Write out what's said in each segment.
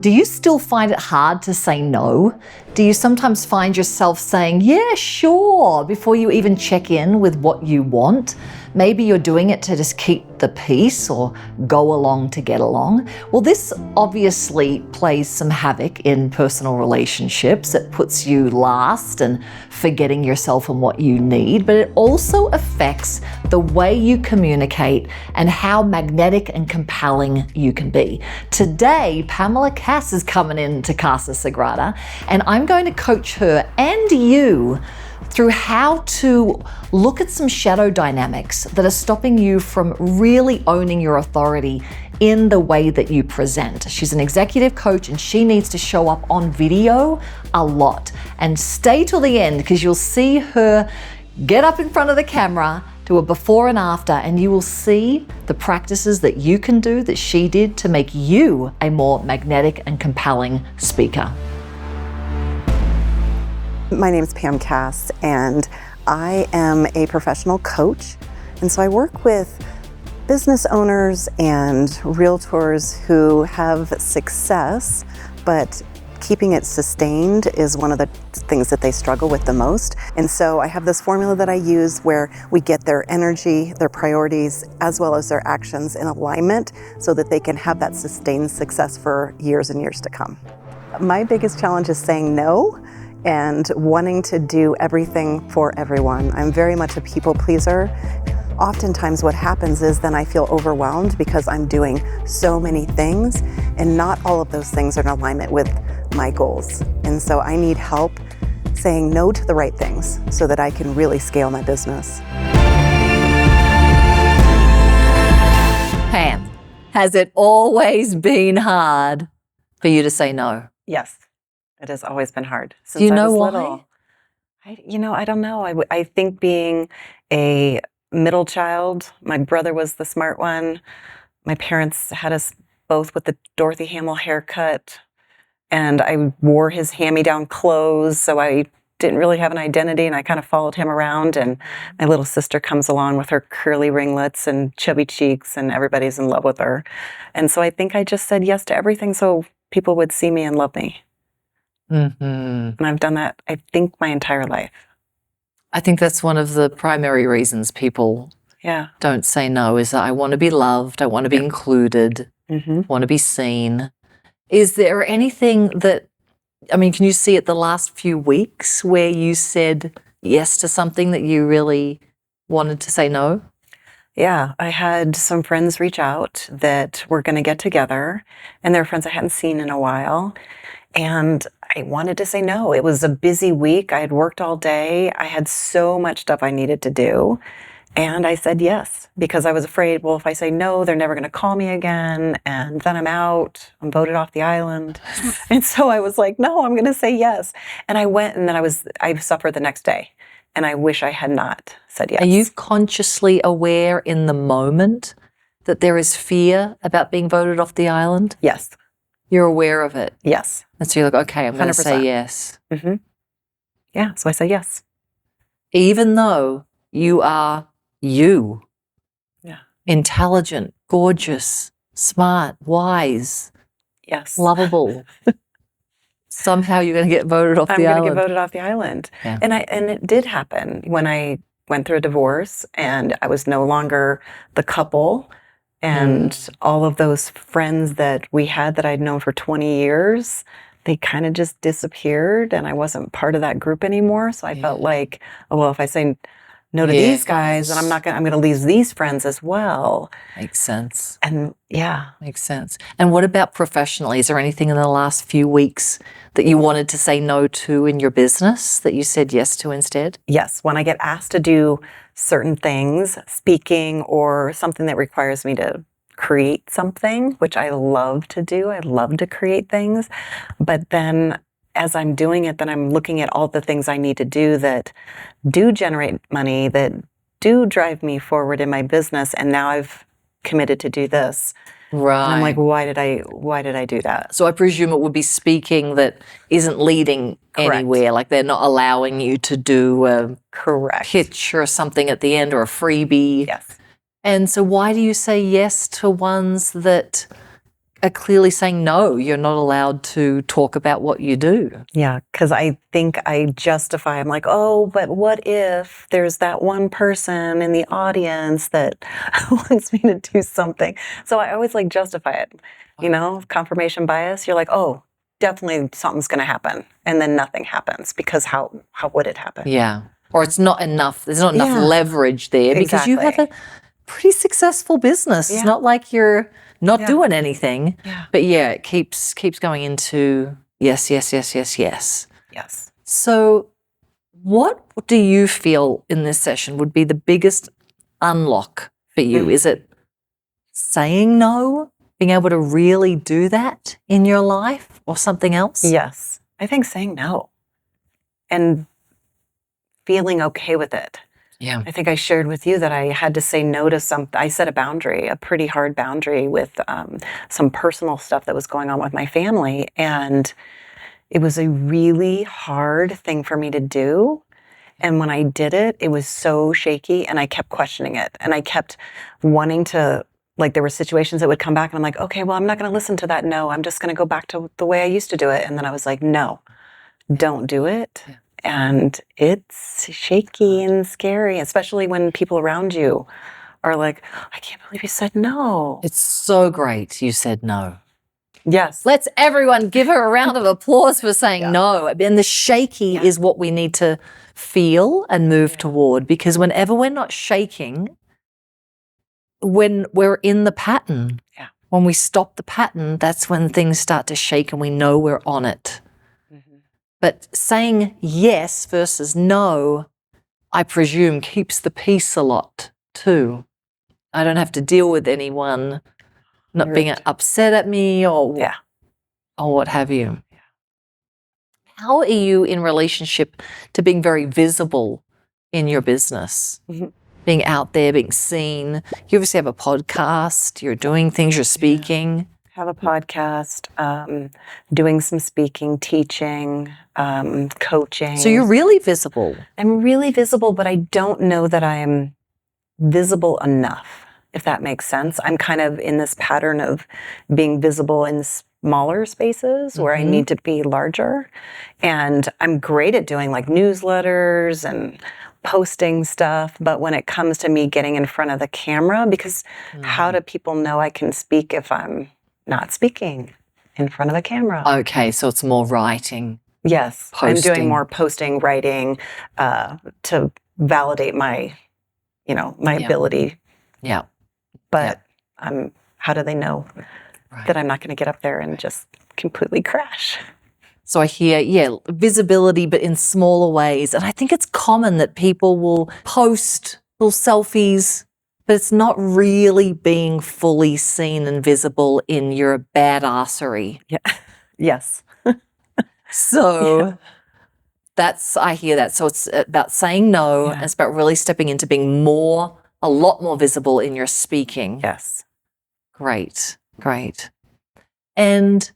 Do you still find it hard to say no? Do you sometimes find yourself saying, yeah, sure, before you even check in with what you want? Maybe you're doing it to just keep the peace or go along to get along. Well, this obviously plays some havoc in personal relationships. It puts you last and forgetting yourself and what you need, but it also affects the way you communicate and how magnetic and compelling you can be. Today, Pamela Cass is coming into Casa Sagrada, and I'm going to coach her and you through how to look at some shadow dynamics that are stopping you from really owning your authority in the way that you present. She's an executive coach and she needs to show up on video a lot. And stay till the end because you'll see her get up in front of the camera, do a before and after, and you will see the practices that you can do that she did to make you a more magnetic and compelling speaker. My name is Pam Cass, and I am a professional coach. And so I work with business owners and realtors who have success, but keeping it sustained is one of the things that they struggle with the most. And so I have this formula that I use where we get their energy, their priorities, as well as their actions in alignment so that they can have that sustained success for years and years to come. My biggest challenge is saying no and wanting to do everything for everyone. I'm very much a people pleaser. Oftentimes what happens is then I feel overwhelmed because I'm doing so many things and not all of those things are in alignment with my goals. And so I need help saying no to the right things so that I can really scale my business. Pam, has it always been hard for you to say no? Yes, it has always been hard since Do you know I was why? little. I don't know. I think being a middle child, my brother was the smart one. My parents had us both with the Dorothy Hamill haircut, and I wore his hand-me-down clothes, so I didn't really have an identity, and I kind of followed him around. And my little sister comes along with her curly ringlets and chubby cheeks, and everybody's in love with her. And so I think I just said yes to everything so people would see me and love me. Mm-hmm. And I've done that, I think, my entire life. I think that's one of the primary reasons people don't say no is that I want to be loved, I want to be included, want to be seen. Is there anything that, can you see it the last few weeks where you said yes to something that you really wanted to say no? Yeah, I had some friends reach out that were going to get together, and they're friends I hadn't seen in a while. And I wanted to say no. It was a busy week. I had worked all day. I had so much stuff I needed to do. And I said yes, because I was afraid, well, if I say no, they're never going to call me again. And then I'm out. I'm voted off the island. And so I was like, no, I'm going to say yes. And I went, and then I suffered the next day. And I wish I had not said yes. Are you consciously aware in the moment that there is fear about being voted off the island? Yes. You're aware of it? Yes. And so you're like, okay, I'm going to say yes. Yeah, so I say yes. Even though you are you. Yeah. Intelligent, gorgeous, smart, wise. Yes. Lovable. Somehow you're going to get voted off the island. I'm going to get voted off the island. Yeah. And it did happen when I went through a divorce and I was no longer the couple. And all of those friends that we had that I'd known for 20 years, they kind of just disappeared and I wasn't part of that group anymore. So I felt like, oh, well, if I say no to these guys, then I'm going to lose these friends as well. Makes sense. And makes sense. And what about professionally? Is there anything in the last few weeks that you wanted to say no to in your business that you said yes to instead? Yes. When I get asked to do certain things, speaking or something that requires me to create something, which I love to do. I love to create things. But then as I'm doing it, then I'm looking at all the things I need to do that do generate money, that do drive me forward in my business. And now I've committed to do this. Right. And I'm like, why did I do that? So I presume it would be speaking that isn't leading anywhere, like they're not allowing you to do a pitch or something at the end or a freebie. Yes. And so why do you say yes to ones that are clearly saying, no, you're not allowed to talk about what you do. Yeah, because I think I justify, I'm like, oh, but what if there's that one person in the audience that wants me to do something? So I always like justify it, confirmation bias. You're like, oh, definitely something's going to happen. And then nothing happens because how would it happen? Yeah. Or it's not enough. There's not enough Yeah. leverage there because you have a pretty successful business. Yeah. It's not like you're not doing anything. Yeah. But yeah, it keeps going into yes. Yes. So what do you feel in this session would be the biggest unlock for you? Is it saying no, being able to really do that in your life, or something else? Yes. I think saying no and feeling okay with it. Yeah. I think I shared with you that I had to say no to something. I set a boundary, a pretty hard boundary with some personal stuff that was going on with my family. And it was a really hard thing for me to do. And when I did it, it was so shaky and I kept questioning it. And I kept wanting to, like, there were situations that would come back and I'm like, okay, well, I'm not going to listen to that. No, I'm just going to go back to the way I used to do it. And then I was like, no, don't do it. Yeah. And it's shaky and scary, especially when people around you are like, I can't believe you said no. It's so great you said no. Yes. Let's everyone give her a round of applause for saying no. And the shaky is what we need to feel and move toward, because whenever we're not shaking, when we're in the pattern, when we stop the pattern, that's when things start to shake and we know we're on it. But saying yes versus no, I presume, keeps the peace a lot too. I don't have to deal with anyone not being upset at me or what have you. How are you in relationship to being very visible in your business? Being out there, being seen. You obviously have a podcast, you're doing things, you're speaking. Have a podcast, doing some speaking, teaching, coaching. So you're really visible. I'm really visible, but I don't know that I'm visible enough, if that makes sense. I'm kind of in this pattern of being visible in smaller spaces where I need to be larger. And I'm great at doing like newsletters and posting stuff, but when it comes to me getting in front of the camera, because how do people know I can speak if I'm not speaking in front of a camera? Okay, so it's more writing. Yes, posting. I'm doing more posting, writing, to validate my, my ability. Yeah. But how do they know that I'm not going to get up there and just completely crash? So I hear, visibility, but in smaller ways. And I think it's common that people will post little selfies, but it's not really being fully seen and visible in your badassery. Yeah. Yes. So I hear that. So it's about saying no, and it's about really stepping into being a lot more visible in your speaking. Yes. Great. And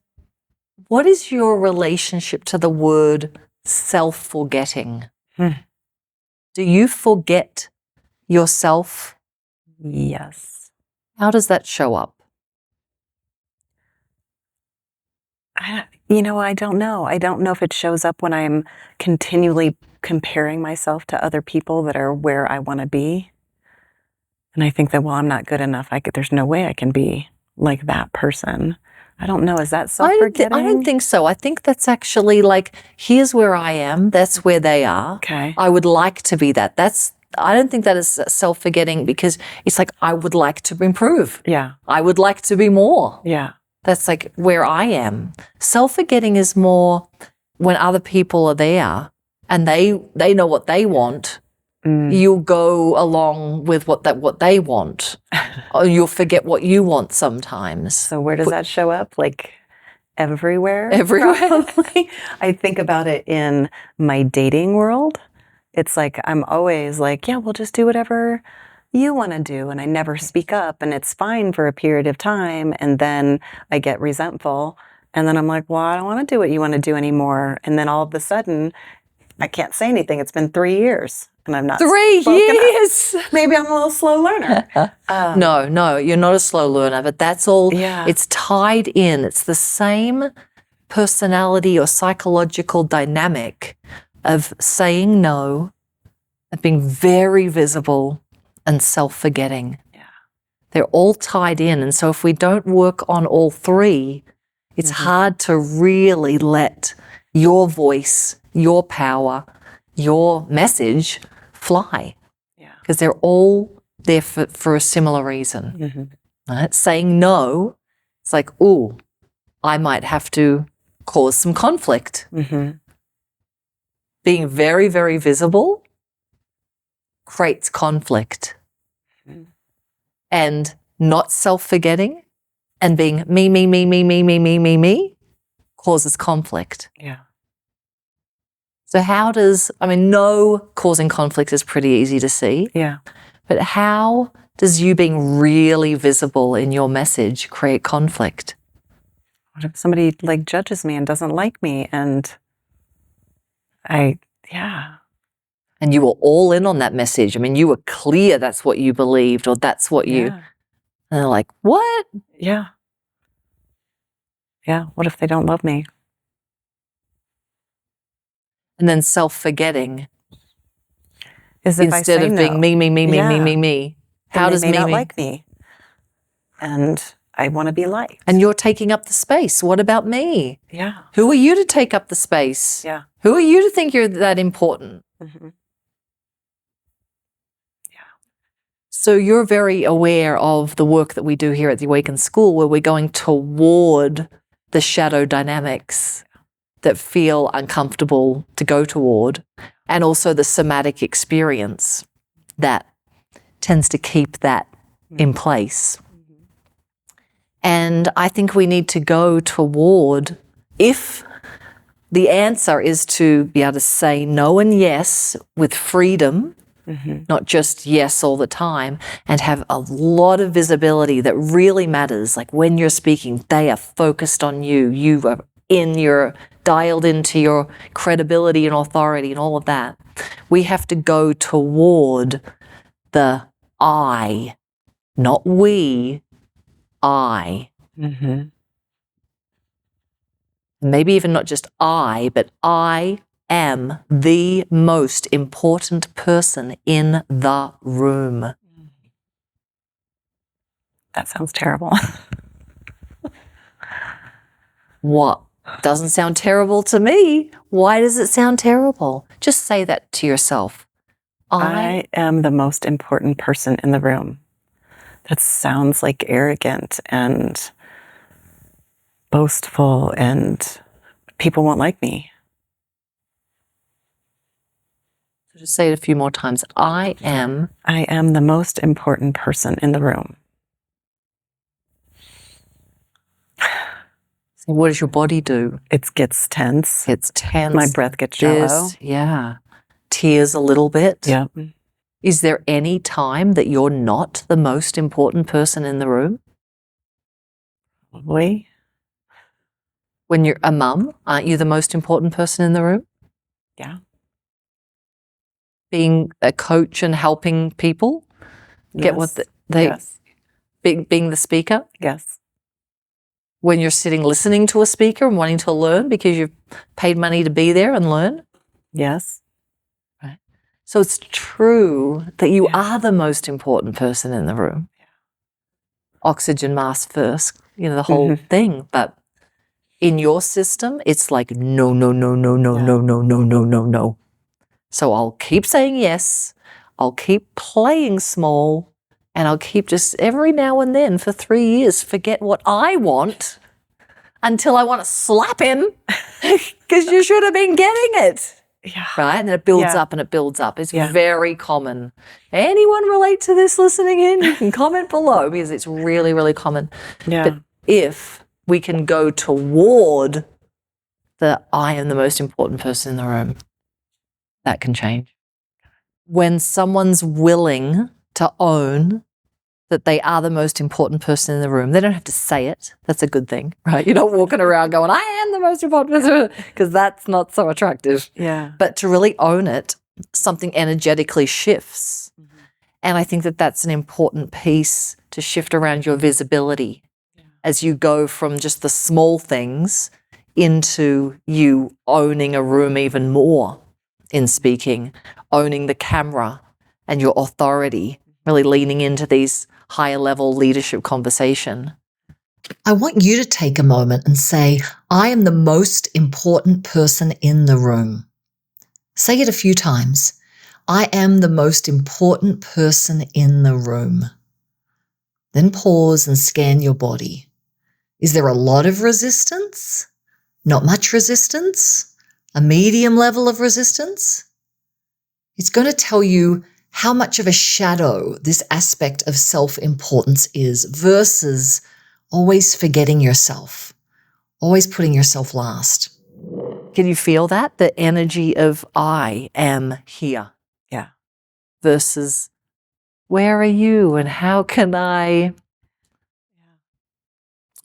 what is your relationship to the word self-forgetting? Do you forget yourself? Yes. How does that show up? I don't know. I don't know if it shows up when I'm continually comparing myself to other people that are where I want to be. And I think that, well, I'm not good enough. There's no way I can be like that person. I don't know. Is that self-forgetting? I don't think so. I think that's actually like, here's where I am. That's where they are. Okay. I would like to be that. I don't think that is self-forgetting, because it's like, I would like to improve. Yeah. I would like to be more. Yeah. That's like where I am. Self-forgetting is more when other people are there and they know what they want. You'll go along with what they want, or you'll forget what you want sometimes. So where does that show up? Like everywhere? Everywhere. Probably. I think about it in my dating world. It's like I'm always like, yeah, we'll just do whatever you want to do, and I never speak up, and it's fine for a period of time, and then I get resentful, and then I'm like, well, I don't want to do what you want to do anymore, and then all of a sudden I can't say anything. It's been 3 years and I'm not 3 spoken up. years. Maybe I'm a little slow learner. No, you're not a slow learner, but that's all. Yeah. It's tied in. It's the same personality or psychological dynamic of saying no, of being very visible, and self-forgetting. Yeah. They're all tied in. And so if we don't work on all three, it's hard to really let your voice, your power, your message fly. Yeah. Because they're all there for a similar reason. Right? Saying no, it's like, ooh, I might have to cause some conflict. Being very, very visible creates conflict. And not self-forgetting and being me causes conflict. Yeah. So no causing conflict is pretty easy to see. Yeah. But how does you being really visible in your message create conflict? What if somebody like judges me and doesn't like me and And you were all in on that message. I mean, you were clear that's what you believed or that's what you, and they're like, what? Yeah. Yeah. What if they don't love me? And then self-forgetting Is if instead I say of no. being me. Then How they does may me, not like me? And I want to be liked. And you're taking up the space. What about me? Yeah. Who are you to take up the space? Yeah. Who are you to think you're that important? So you're very aware of the work that we do here at the Awaken School, where we're going toward the shadow dynamics that feel uncomfortable to go toward, and also the somatic experience that tends to keep that in place. And I think we need to go toward, if the answer is to be able to say no and yes with freedom, not just yes all the time, and have a lot of visibility that really matters. Like when you're speaking, they are focused on you. You are you're dialed into your credibility and authority and all of that. We have to go toward the I, not we, I. Maybe even not just I, but I am the most important person in the room. That sounds terrible. What? Doesn't sound terrible to me. Why does it sound terrible? Just say that to yourself. I am the most important person in the room. That sounds like arrogant and boastful, and people won't like me. So just say it a few more times. I am the most important person in the room. So what does your body do? It gets tense. It's tense. My breath gets shallow. Yeah. Tears a little bit. Yeah. Is there any time that you're not the most important person in the room? Probably. When you're a mum, aren't you the most important person in the room? Yeah. Being a coach and helping people get what they, yes. being the speaker? Yes. When you're sitting listening to a speaker and wanting to learn because you've paid money to be there and learn? Yes. Right. So it's true that you are the most important person in the room. Oxygen mask first, the whole thing. But in your system, it's like, no. So I'll keep saying yes. I'll keep playing small. And I'll keep just every now and then for 3 years forget what I want until I want to slap him because you should have been getting it. Yeah. Right? And then it builds up and it builds up. It's very common. Anyone relate to this listening in? You can comment below because it's really, really common. Yeah. But if we can go toward the I am the most important person in the room, that can change. When someone's willing to own that they are the most important person in the room. They don't have to say it. That's a good thing, right? You're not walking around going, I am the most important person, because that's not so attractive. Yeah. But to really own it, something energetically shifts. Mm-hmm. And I think that that's an important piece to shift around your visibility as you go from just the small things into you owning a room even more in speaking, owning the camera and your authority, really leaning into these higher level leadership conversation. I want you to take a moment and say, I am the most important person in the room. Say it a few times. I am the most important person in the room. Then pause and scan your body. Is there a lot of resistance? Not much resistance? A medium level of resistance? It's going to tell you how much of a shadow this aspect of self-importance is versus always forgetting yourself, always putting yourself last. Can you feel that? The energy of I am here. Yeah. Versus where are you and how can I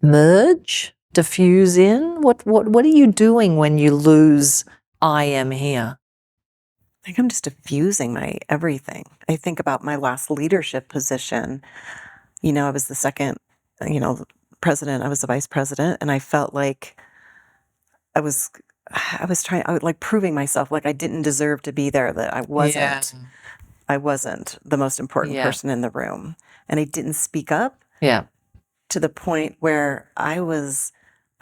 merge, diffuse in? What are you doing when you lose I am here? I think I'm just diffusing my everything. I think about my last leadership position. I was the second, president. I was the vice president, and I felt like I was like proving myself, like I didn't deserve to be there, that I wasn't the most important person in the room, and I didn't speak up. Yeah. To the point where I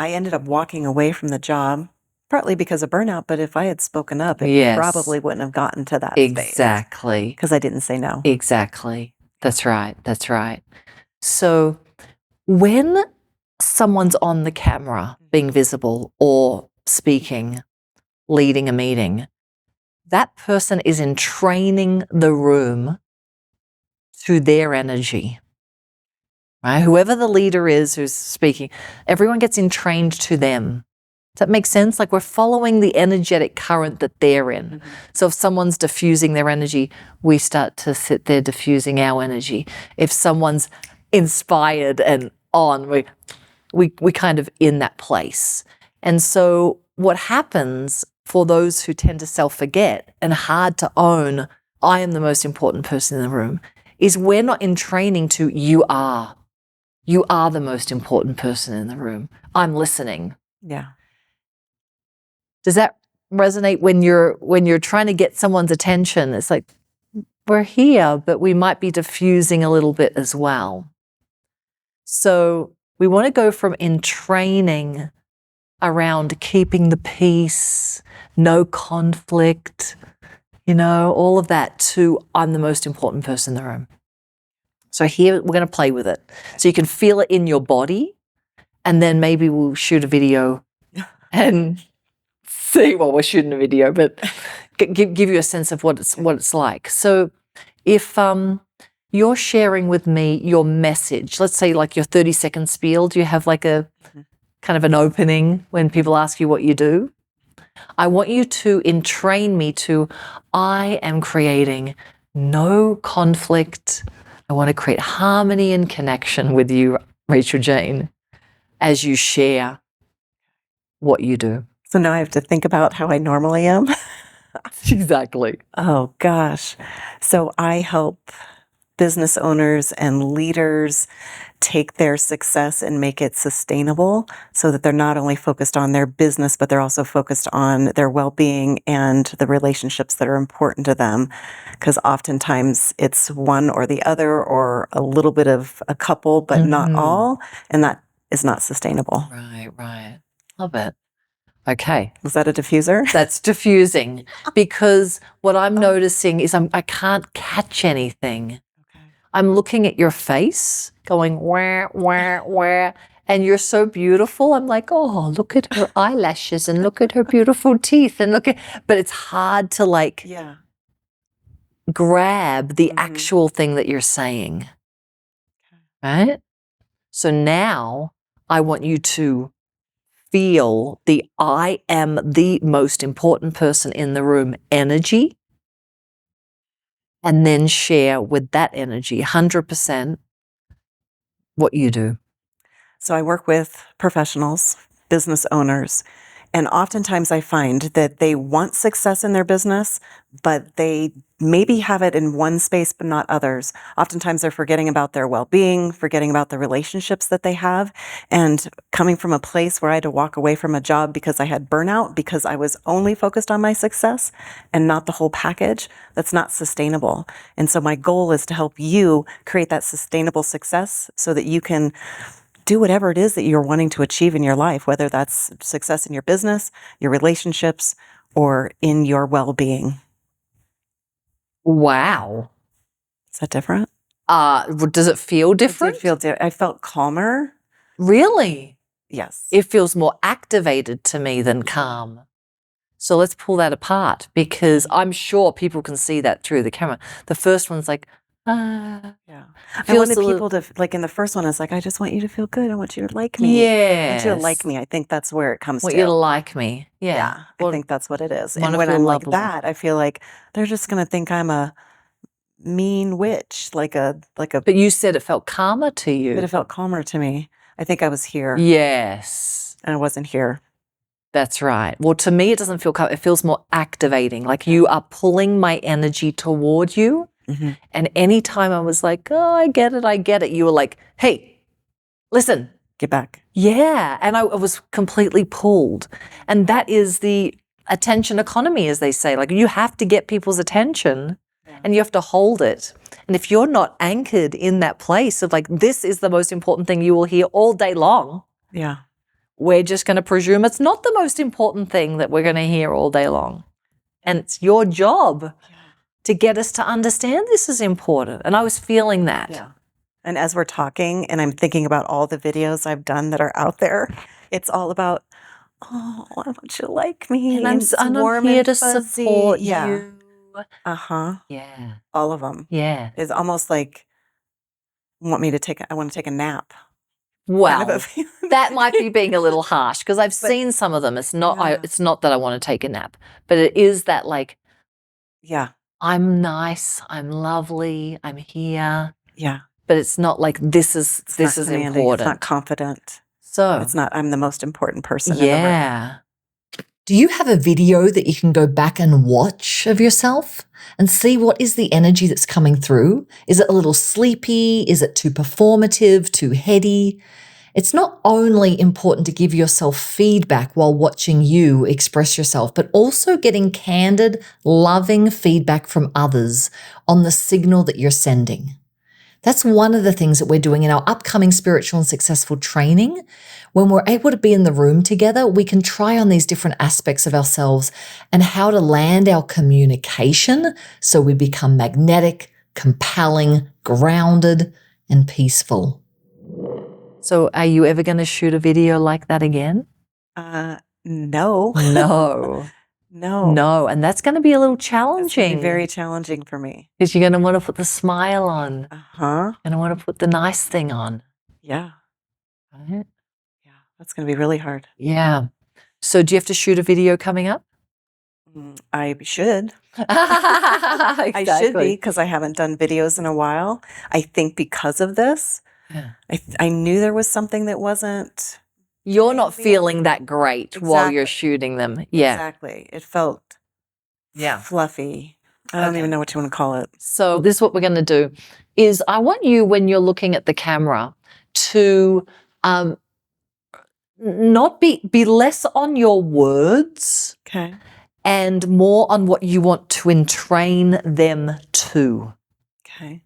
ended up walking away from the job. Partly because of burnout, but if I had spoken up, it probably wouldn't have gotten to that space. Exactly. Because I didn't say no. Exactly. That's right. That's right. So when someone's on the camera being visible or speaking, leading a meeting, that person is entraining the room through their energy. Right? Whoever the leader is who's speaking, everyone gets entrained to them. Does that make sense? Like we're following the energetic current that they're in. Mm-hmm. So if someone's diffusing their energy, we start to sit there diffusing our energy. If someone's inspired and on, we kind of in that place. And so what happens for those who tend to self-forget and hard to own, I am the most important person in the room, is we're not in training to you are. You are the most important person in the room. I'm listening. Yeah. Does that resonate when you're trying to get someone's attention? It's like, we're here, but we might be diffusing a little bit as well. So we want to go from entraining around keeping the peace, no conflict, all of that, to I'm the most important person in the room. So here we're going to play with it. So you can feel it in your body, and then maybe we'll shoot a video and see, well, we're shooting a video, but give you a sense of what it's like. So if you're sharing with me your message, let's say like your 30-second spiel, do you have like a kind of an opening when people ask you what you do? I want you to entrain me to, I am creating no conflict. I want to create harmony and connection with you, Rachael-Jayne, as you share what you do. So now I have to think about how I normally am. Exactly. Oh, gosh. So I help business owners and leaders take their success and make it sustainable so that they're not only focused on their business, but they're also focused on their well-being and the relationships that are important to them. Because oftentimes it's one or the other or a little bit of a couple, but not all. And that is not sustainable. Right. Love it. Okay. Was that a diffuser? That's diffusing, because what I'm noticing is I can't catch anything. Okay. I'm looking at your face going, where, and you're so beautiful. I'm like, oh, look at her eyelashes and look at her beautiful teeth and but it's hard to grab the actual thing that you're saying. Okay. Right? So now I want you to feel the I am the most important person in the room energy, and then share with that energy 100%. what you do? So I work with professionals, business owners, and oftentimes I find that they want success in their business, but they maybe have it in one space, but not others. Oftentimes they're forgetting about their well-being, forgetting about the relationships that they have. And coming from a place where I had to walk away from a job because I had burnout, because I was only focused on my success and not the whole package, that's not sustainable. And so my goal is to help you create that sustainable success so that you can do whatever it is that you're wanting to achieve in your life, whether that's success in your business, your relationships, or in your well-being. Wow. Is that different? Does it feel different? It did feel different. I felt calmer. Really? Yes. It feels more activated to me than calm. So let's pull that apart, because I'm sure people can see that through the camera. The first one's like, Yeah. I feels wanted a little- people to, like in the first one, it's like, I just want you to feel good. I want you to like me. I want you to like yes. me. I think that's where it comes Want to. you to like me. Yeah. Yeah. I Well, think that's what it is. wanna And when feel I'm lovable. like that, I feel like they're just going to think I'm a mean witch, but you said it felt calmer to you. but it felt calmer to me. I think I was here Yes. and I wasn't here. That's right. Well, to me, it doesn't feel calm. It feels more activating. Like you are pulling my energy toward you. Mhm. And anytime I was like, oh, I get it, you were like, hey, listen. Get back. Yeah. And I was completely pulled. And that is the attention economy, as they say. Like you have to get people's attention and you have to hold it. And if you're not anchored in that place of like, this is the most important thing you will hear all day long, Yeah. we're just going to presume it's not the most important thing that we're going to hear all day long. And it's your job to get us to understand this is important. And I was feeling that. Yeah. And as we're talking and I'm thinking about all the videos I've done that are out there, it's all about, oh, I want you to like me. And I'm it's here warm to and fuzzy. support Yeah. you. Uh-huh. Yeah. All of them. Yeah. It's almost like I want to take a nap. Well, Kind of a feeling. that might be being a little harsh because I've seen some of them. It's not. Yeah. It's not that I want to take a nap, but it is that like Yeah. I'm nice, I'm lovely, I'm here. Yeah. But it's not like this is It's not commanding, important. It's not confident. So It's not, I'm the most important person in the room. yeah. Do you have a video that you can go back and watch of yourself and see what is the energy that's coming through? Is it a little sleepy? Is it too performative, too heady? It's not only important to give yourself feedback while watching you express yourself, but also getting candid, loving feedback from others on the signal that you're sending. That's one of the things that we're doing in our upcoming Spiritual and Successful training. When we're able to be in the room together, we can try on these different aspects of ourselves and how to land our communication so we become magnetic, compelling, grounded, and peaceful. So are you ever going to shoot a video like that again? No. No. No. No. And that's going to be a little It's gonna challenging. be very challenging for me. Because you're going to want to put the smile on. Uh-huh. And I want to put the nice thing on. Yeah. Right? Yeah. That's going to be really hard. Yeah. So do you have to shoot a video coming up? I should. Exactly. I should be because I haven't done videos in a while. I think because of this, Yeah. I knew there was something that wasn't. You're not feeling that great while you're Exactly. shooting them. Yeah. Exactly. It felt fluffy. I don't even know what you want to call it. So this is what we're going to do is I want you, when you're looking at the camera, to not be less on your words Okay. and more on what you want to entrain them to. Okay.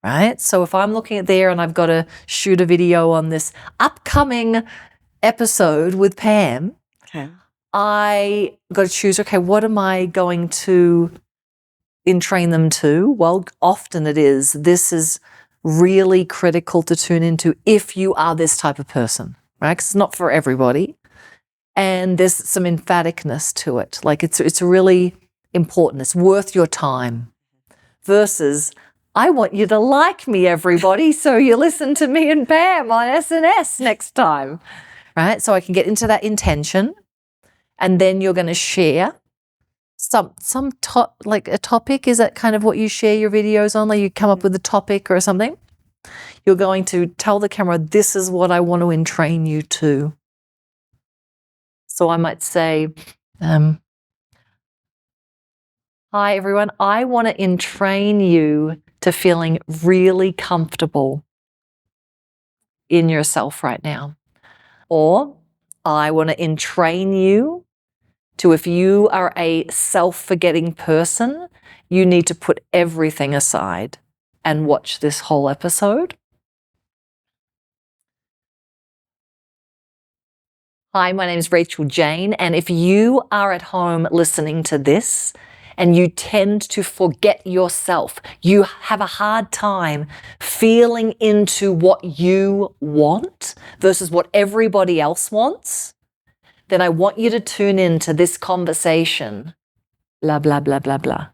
Right? So if I'm looking at there and I've got to shoot a video on this upcoming episode with Pam, Okay. I got to choose, okay, what am I going to entrain them to? Well, often it is, this is really critical to tune into if you are this type of person, right? 'Cause it's not for everybody. And there's some emphaticness to it. Like it's really important. It's worth your time versus I want you to like me, everybody, so you listen to me and Pam on SNS next time, right? So I can get into that intention, and then you're going to share like a topic. Is that kind of what you share your videos on? Like you come up with a topic or something? You're going to tell the camera, this is what I want to entrain you to. So I might say, hi, everyone. I want to entrain you to feeling really comfortable in yourself right now. Or I want to entrain you to, if you are a self-forgetting person, you need to put everything aside and watch this whole episode. Hi, my name is Rachael-Jayne, and if you are at home listening to this and you tend to forget yourself, you have a hard time feeling into what you want versus what everybody else wants, then I want you to tune into this conversation, blah, blah, blah, blah, blah.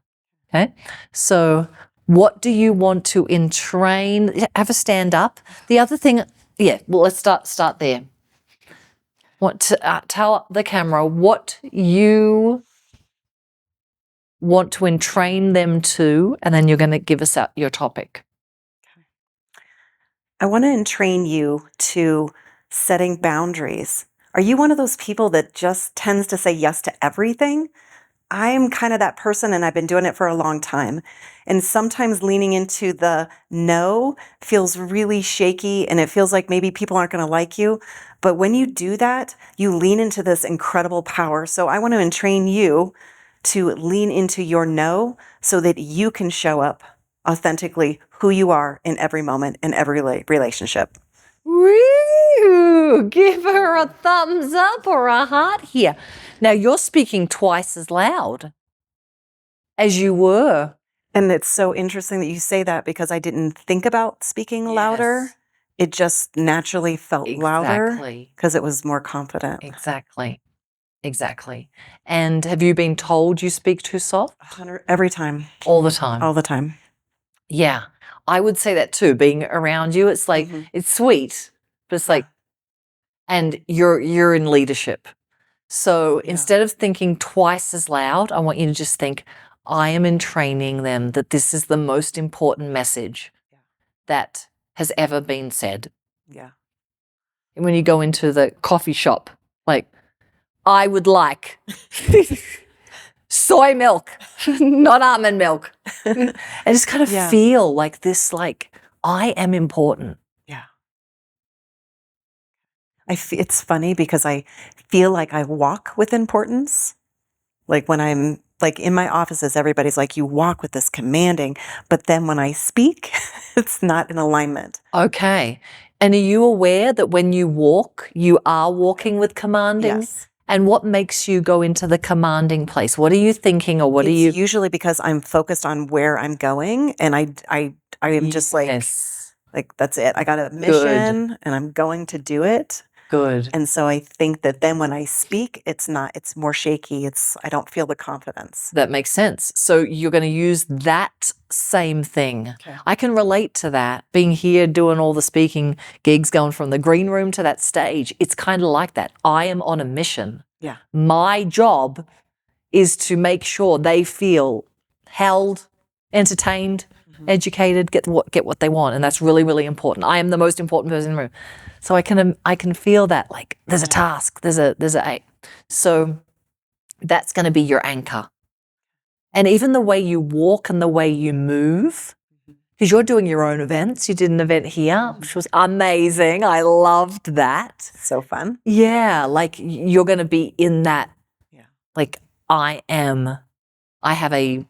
Okay? So what do you want to entrain? Have a stand up. The other thing, let's start there. Want to tell the camera what you want to entrain them to, and then you're going to give us out your topic. I want to entrain you to setting boundaries. Are you one of those people that just tends to say yes to everything? I'm kind of that person, and I've been doing it for a long time. And sometimes leaning into the no feels really shaky, and it feels like maybe people aren't going to like you. But when you do that, you lean into this incredible power. So I want to entrain you to lean into your no so that you can show up authentically who you are in every moment, in every relationship. Woo! Give her a thumbs up or a heart here. Now you're speaking twice as loud as you were. And it's so interesting that you say that because I didn't think about speaking louder. It just naturally felt louder because it was more confident. Exactly. And have you been told you speak too soft? Every time. All the time? All the time. Yeah. I would say that too. Being around you, it's like, it's sweet, but it's like, and you're in leadership. So instead of thinking twice as loud, I want you to just think, I am entraining them that this is the most important message that has ever been said. Yeah. And when you go into the coffee shop, like, I would like soy milk, not almond milk. And just kind of feel like this, like, I am important. Yeah. It's funny because I feel like I walk with importance. Like when I'm like in my offices, everybody's like, you walk with this commanding, but then when I speak, it's not in alignment. Okay. And are you aware that when you walk, you are walking with commanding? Yes. And what makes you go into the commanding place? What are you thinking, or what are you? It's usually because I'm focused on where I'm going, and I am just like that's it. I got a mission, and I'm going to do it. Good. And so I think that then when I speak, it's more shaky. I don't feel the confidence. That makes sense. So you're going to use that same thing. Okay. I can relate to that. Being here, doing all the speaking gigs, going from the green room to that stage, it's kind of like that. I am on a mission. Yeah. My job is to make sure they feel held, entertained, educated, get what they want. And that's really, really important. I am the most important person in the room. So I can feel that, like, there's a task, there's a. So that's going to be your anchor. And even the way you walk and the way you move, because you're doing your own events. You did an event here, which was amazing. I loved that. So fun. Yeah, like you're going to be in that, like, I have a,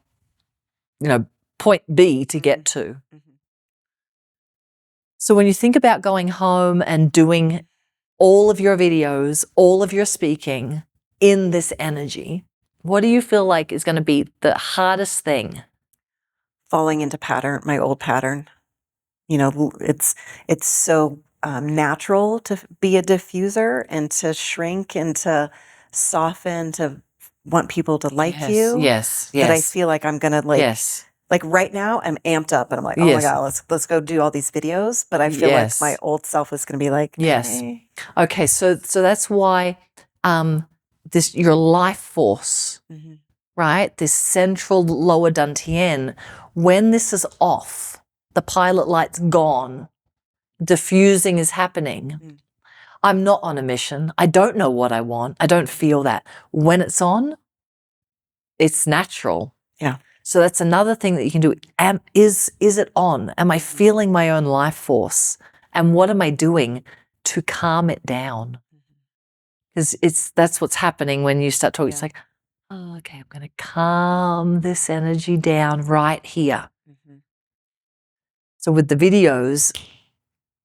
point B to get to. So when you think about going home and doing all of your videos, all of your speaking in this energy, what do you feel like is going to be the hardest thing? Falling into my old pattern. It's so natural to be a diffuser and to shrink and to soften, to want people to like you. Yes. That I feel like I'm going to like right now I'm amped up and I'm like, oh my God, let's go do all these videos. But I feel like my old self is going to be like, hey. Okay. So that's why your life force, right? This central lower dantian, when this is off, the pilot light's gone. Diffusing is happening. I'm not on a mission. I don't know what I want. I don't feel that. When it's on, it's natural. Yeah. So that's another thing that you can do. Is it on? Am I feeling my own life force? And what am I doing to calm it down? Because that's what's happening when you start talking. It's like, oh, okay, I'm going to calm this energy down right here. So with the videos,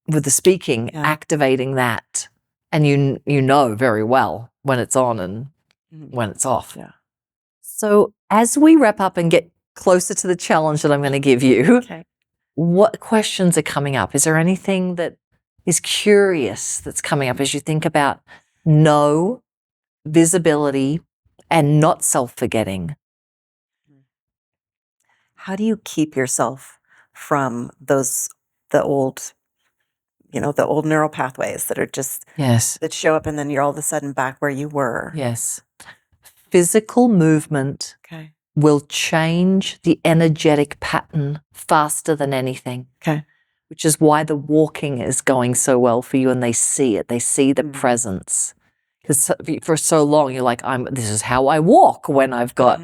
with the speaking, activating that, and you know very well when it's on and when it's off. Yeah. So as we wrap up and get closer to the challenge that I'm going to give you, what questions are coming up? Is there anything that is curious that's coming up as you think about no, visibility, and not self-forgetting? How do you keep yourself from the old neural pathways that are just, that show up and then you're all of a sudden back where you were? Yes. Physical movement will change the energetic pattern faster than anything. Which is why the walking is going so well for you, and they see it. They see the presence. Because for so long you're like, this is how I walk when I've got,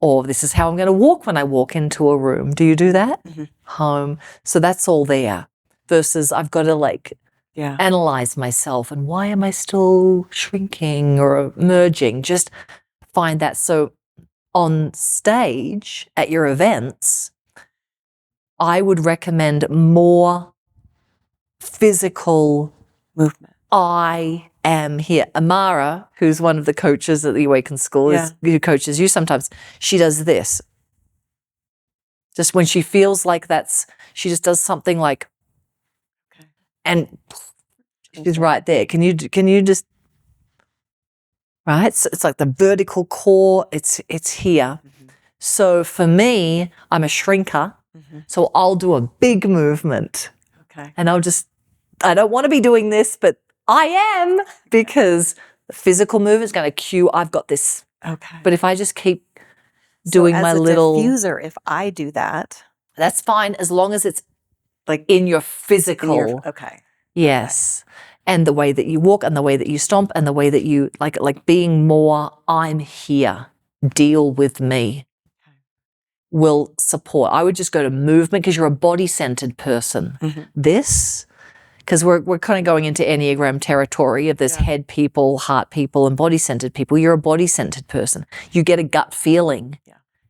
or this is how I'm going to walk when I walk into a room. Do you do that? Home. So that's all there. Versus I've got to analyze myself, and why am I still shrinking or merging? Just find that. So on stage at your events, I would recommend more physical movement. I am here. Amara, who's one of the coaches at the Awaken School, who coaches you sometimes, she does this. Just when she feels like she just does something like, and she's right there. Can you just, right? So it's like the vertical core, it's here. So for me, I'm a shrinker. So I'll do a big movement. And I don't want to be doing this, but I am, because the physical movement is going to cue, I've got this. But if I just keep doing my little diffuser, if I do that, that's fine, as long as it's like in your physical. Yes. And the way that you walk, and the way that you stomp, and the way that you like being more, I'm here, deal with me, will support. I would just go to movement, because you're a body-centered person. Because we're kind of going into Enneagram territory of this head people, heart people, and body-centered people. You're a body-centered person. You get a gut feeling.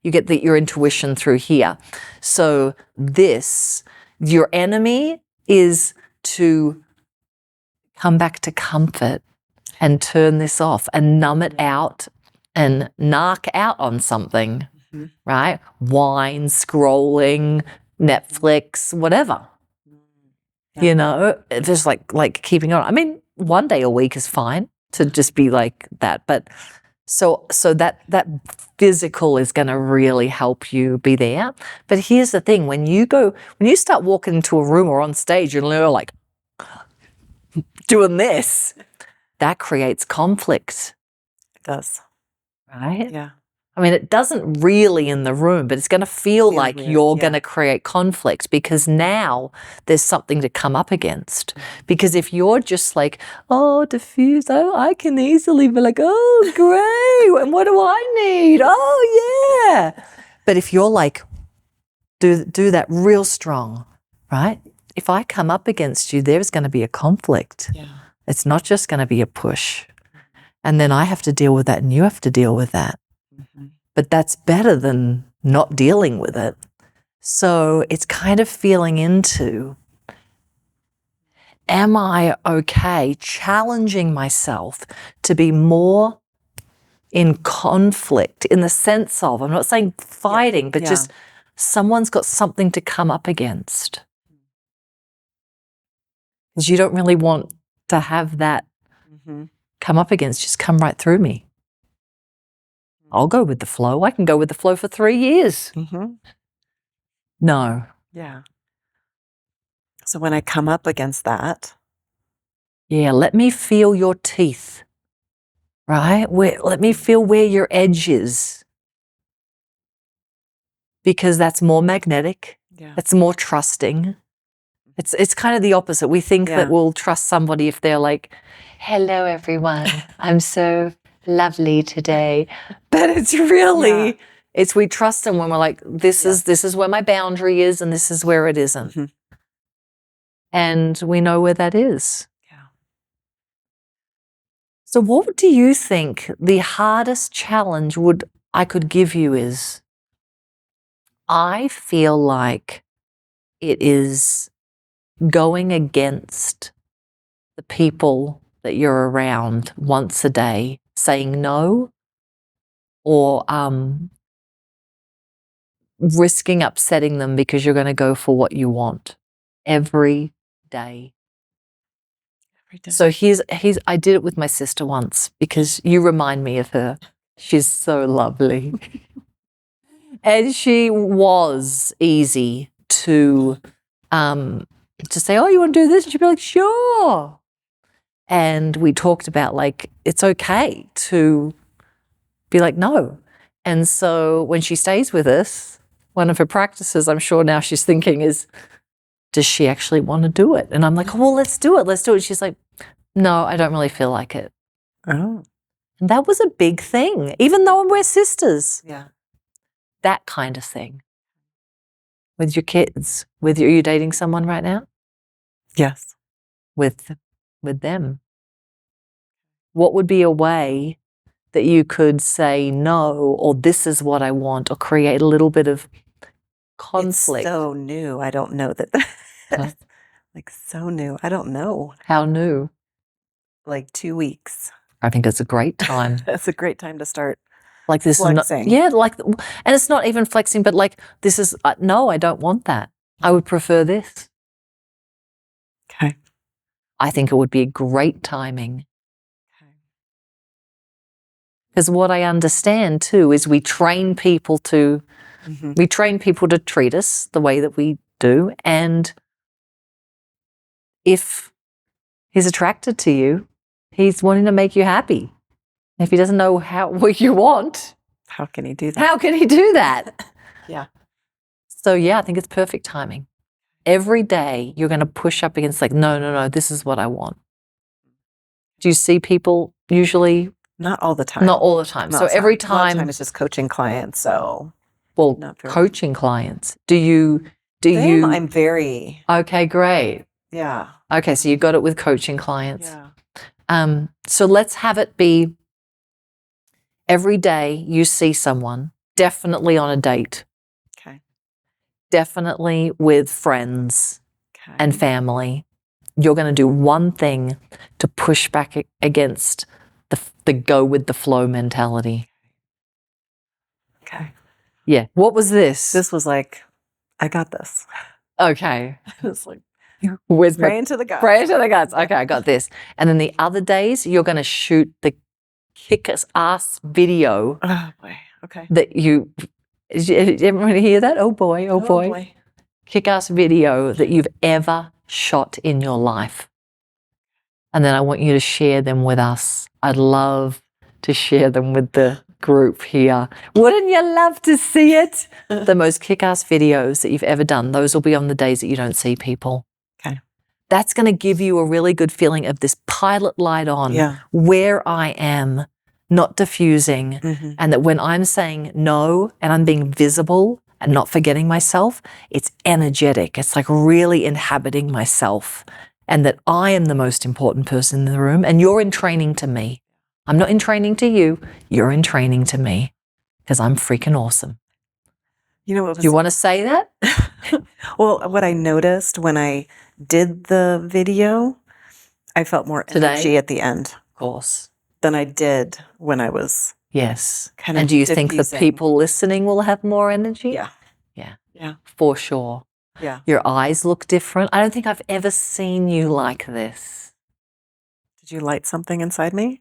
You get your intuition through here. So your enemy is to come back to comfort and turn this off and numb it out and narc out on something, right? Wine, scrolling, Netflix, whatever. You know, just like keeping on. I mean, one day a week is fine to just be like that. But so that physical is going to really help you be there. But here's the thing: when you start walking into a room or on stage, you're like doing this, that creates conflict. It does. Right? Yeah. I mean, it doesn't really in the room, but it's going to feel like weird. You're going to create conflict, because now there's something to come up against. Because if you're just like, oh, diffuse, oh, I can easily be like, oh, great, and what do I need? Oh, yeah. But if you're like, do that real strong, right? If I come up against you, there's going to be a conflict. It's not just going to be a push. And then I have to deal with that, and you have to deal with that. But that's better than not dealing with it. So it's kind of feeling into, am I okay challenging myself to be more in conflict, in the sense of, I'm not saying fighting, but just someone's got something to come up against. Because you don't really want to have that come up against, just come right through me. I'll go with the flow. I can go with the flow for 3 years. No. Yeah. So when I come up against that. Let me feel your teeth, right? Let me feel where your edge is. Because that's more magnetic. Yeah. It's more trusting. It's kind of the opposite. We think that we'll trust somebody if they're like, hello, everyone. I'm so lovely today. But it's really, it's we trust them when we're like, this is where my boundary is and this is where it isn't. Mm-hmm. And we know where that is. Yeah. So what do you think the hardest challenge I could give you is? I feel like it is going against the people that you're around once a day, saying no, or risking upsetting them because you're going to go for what you want every day. So I did it with my sister once because you remind me of her. She's so lovely. And she was easy to say, oh, you want to do this? And she'd be like, sure. And we talked about like, it's okay to be like, no. And so when she stays with us, one of her practices, I'm sure now she's thinking is, does she actually want to do it? And I'm like, oh, well, let's do it. Let's do it. She's like, no, I don't really feel like it. Oh. And that was a big thing, even though we're sisters. Yeah. That kind of thing. With your kids, are you dating someone right now? Yes. With them. What would be a way that you could say no, or this is what I want, or create a little bit of conflict? It's so new. I don't know that. Like so new. I don't know. How new? Like 2 weeks. I think it's a great time. That's a great time to start. Like this flexing. is not, and it's not even flexing, but like this is, no, I don't want that. I would prefer this. Okay. I think it would be a great timing. Because what I understand too is we train people to treat us the way that we do. And if he's attracted to you, he's wanting to make you happy. If he doesn't know what you want, how can he do that? How can he do that? Yeah. So yeah, I think it's perfect timing. Every day you're going to push up against like, no, this is what I want. Do you see people usually? Not all the time. Not all the time. So every time. A lot of time it's just coaching clients. So. Well, coaching clients. Do you? I'm very. Okay, great. Yeah. Okay, so you got it with coaching clients. Yeah. So let's have it be every day you see someone, definitely on a date. Okay. Definitely with friends and family. You're going to do one thing to push back against the go with the flow mentality. Okay. Yeah. What was this? This was like, I got this. Okay. It's like, Pray into the guts. Pray into the guts. Okay, I got this. And then the other days, you're going to shoot the kick-ass video. Oh, boy. Okay. That you, everyone hear that? Oh, boy. Oh, boy. Boy. Kick-ass video that you've ever shot in your life. And then I want you to share them with us. I'd love to share them with the group here. Wouldn't you love to see it? The most kick-ass videos that you've ever done. Those will be on the days that you don't see people. Okay. That's going to give you a really good feeling of this pilot light on where I am, not diffusing. And that when I'm saying no and I'm being visible and not forgetting myself, it's energetic. It's like really inhabiting myself. And that I am the most important person in the room and you're in training to me. I'm not in training to you. You're in training to me because I'm freaking awesome. You know what? Do you want to say that? Well, what I noticed when I did the video, I felt more energy at the end. Of course. Than I did when I was kind of And do you think the people listening will have more energy? Yeah. Yeah. Yeah. For sure. Yeah. Your eyes look different. I don't think I've ever seen you like this. Did you light something inside me?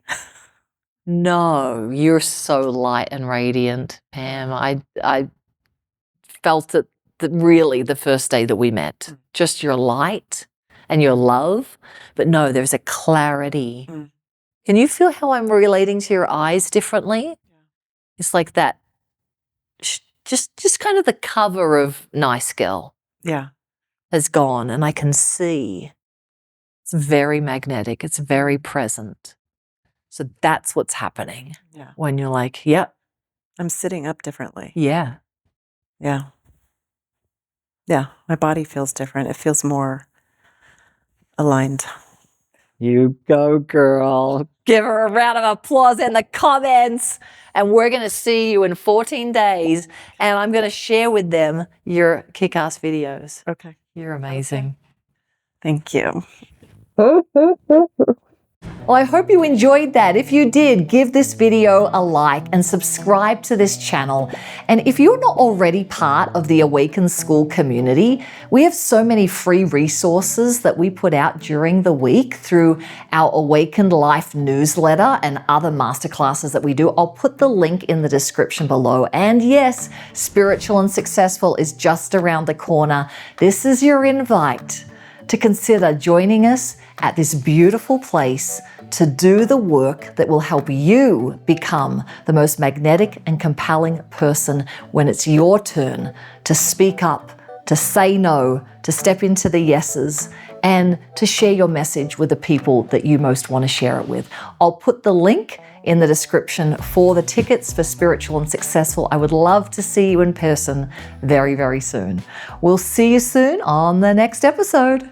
No, you're so light and radiant, Pam. I felt it really the first day that we met. Just your light and your love. But no, there's a clarity. Can you feel how I'm relating to your eyes differently? Yeah. It's like that, just kind of the cover of Nice Girl. Yeah. has gone, and I can see it's very magnetic. It's very present. So that's what's happening Yeah. when you're like, yep, I'm sitting up differently. yeah. Yeah. Yeah. My body feels different. It feels more aligned. You go, girl. Give her a round of applause in the comments. And we're going to see you in 14 days. And I'm going to share with them your kick-ass videos. Okay. You're amazing. Thank you. Well, I hope you enjoyed that. If you did, give this video a like and subscribe to this channel. And if you're not already part of the Awaken School community, we have so many free resources that we put out during the week through our Awakened Life newsletter and other masterclasses that we do. I'll put the link in the description below. And yes, Spiritual and Successful is just around the corner. This is your invite to consider joining us at this beautiful place to do the work that will help you become the most magnetic and compelling person when it's your turn to speak up, to say no, to step into the yeses, and to share your message with the people that you most want to share it with. I'll put the link in the description for the tickets for Spiritual and Successful. I would love to see you in person very, very soon. We'll see you soon on the next episode.